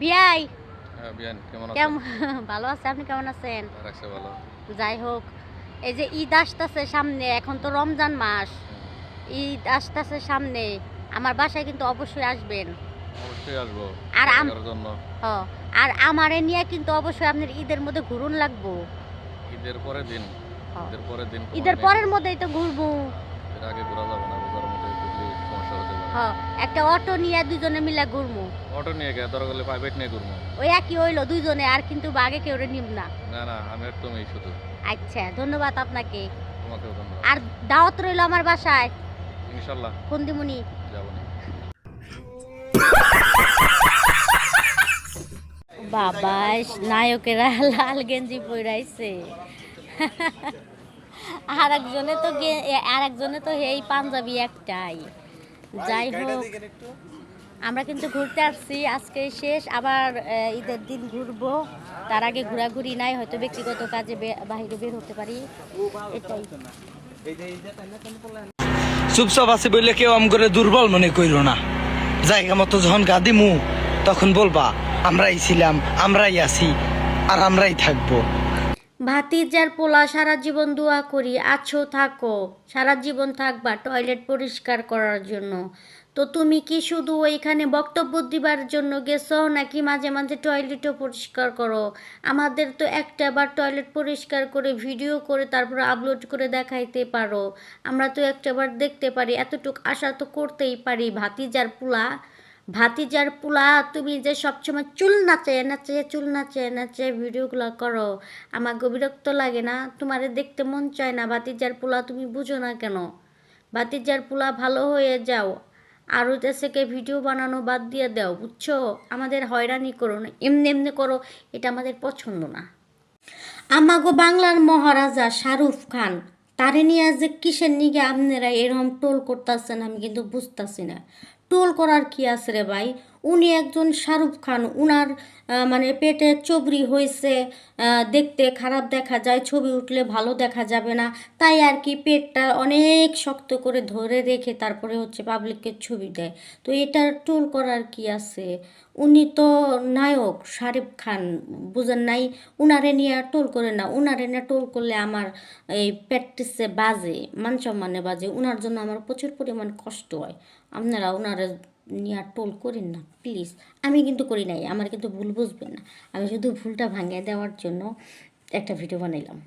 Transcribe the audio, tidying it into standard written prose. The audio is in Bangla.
বিয়াই হ্যাঁ বিয়ান কেমন আছেন? কেমন ভালো আছে, আপনি কেমন আছেন? রাখছে ভালো। যাই হোক, এই যে ঈদ আসতেছে সামনে, এখন তো রমজান মাস, ঈদ আসতেছে সামনে, আমার বাসায় কিন্তু অবশ্যই আসবেন। অবশ্যই আসবো আর দেখার জন্য। হ আর আমারে নিয়ে কিন্তু অবশ্যই আপনার ঈদের মধ্যে ঘুরুন লাগবো। ঈদের পরের দিন হ, ঈদের পরের দিন ঈদের পরের মধ্যেই তো ঘুরবো। এর আগে ঘোরা যাবে না, রোজার মধ্যে ঘুরলে সমস্যা হতে পারে। হ, একটা অটো নিয়ে দুজনে মিলে ঘুরবো। অটো নিয়ে গিয়ে দরকার হলে প্রাইভেট নিয়ে ঘুরবো। ওই একই হইলো দুইজনে, আর কিন্তু বাগে কেউ নিব না। না না, আমি আর তুমি শুধু। আচ্ছা, ধন্যবাদ আপনাকে। তোমাকেও ধন্যবাদ। আর দাওয়াত রইলো আমার বাসায়, ইনশাল্লাহ ফোন দিমুনি। যাবো না। বাবা, নায়কেরা লাল গেঞ্জি পরাইছে, আর একজনে তো এই পাঞ্জাবি একটাই। যাই হোক, আমরা কিন্তু ঘুরতে আসছি, আজকে শেষ, আবার ঈদের দিন ঘুরবো। তার আগে ঘোরাঘুরি নাই, হয়তো ব্যক্তিগত কাজে বাইরে বের হতে পারি, এটাই। চুপচাপ আছে বললে কেউ আম করে দুর্বল মনে কইরো না। জায়গা মতো যখন গা দিমু তখন বলবা আমরাই ছিলাম, আমরাই আছি, আর আমরাই থাকবো। ভাতিজার পোলা সারা জীবন দোয়া করি আছো থাকো, সারা জীবন থাকবা টয়লেট পরিষ্কার করার জন্য। তো তুমি কি শুধু ওইখানে বক্তব্য দিবার জন্য গেছো, নাকি মাঝে মাঝে টয়লেটও পরিষ্কার করো? আমাদের তো একটা বার টয়লেট পরিষ্কার করে ভিডিও করে তারপর আপলোড করে দেখাইতে পারো, আমরা তো একটা বার দেখতে পারি, এতটুকু আশা তো করতেই পারি। ভাতিজার পোলা তুমি যে সবসময় চুল নাচে ভিডিওগুলো করো, আমার বিরক্ত লাগে না? তোমারে দেখতে মন চায় না? ভাতিজার পোলা তুমি বুঝো না কেন? ভাতিজার পোলা ভালো হয়ে যাও, আর হইতেছে ভিডিও বানানো বাদ দিয়ে দাও, বুঝছো? আমাদের হয়রানি করো না, এমনি এমনি করো, এটা আমাদের পছন্দ না। আমাগো বাংলার মহারাজা শাহরুখ খান, তারে নিয়ে যে কিসের নিগে আপনারা এরকম টোল করতেছেন, আমি কিন্তু বুঝতেছি না। টোল করার কি আছে রে ভাই? উনি একজন শাহরুখ খান, উনার মানে পেটে চবরি হয়েছে, দেখতে খারাপ দেখা যায়, ছবি উঠলে ভালো দেখা যাবে না, তাই আর কি পেটটা অনেক শক্ত করে ধরে রেখে তারপরে হচ্ছে পাবলিককে ছবি দেয়। তো এটার টোল করার কি আছে? উনি তো নায়ক শাহরুখ খান, বুঝেন নাই? উনারে নিয়ে টোল করে না, উনারে নিয়ে টোল করলে আমার এই প্র্যাকটিসে বাজে, মান সম্মানে বাজে, উনার জন্য আমার প্রচুর পরিমাণ কষ্ট হয়। আপনারা উনারে নিয়ে টোল করেন না প্লিজ। আমি কিন্তু করি নাই, আমার কিন্তু ভুল বুঝবেন না, আমি শুধু ভুলটা ভাঙিয়ে দেওয়ার জন্য একটা ভিডিও বানাইলাম।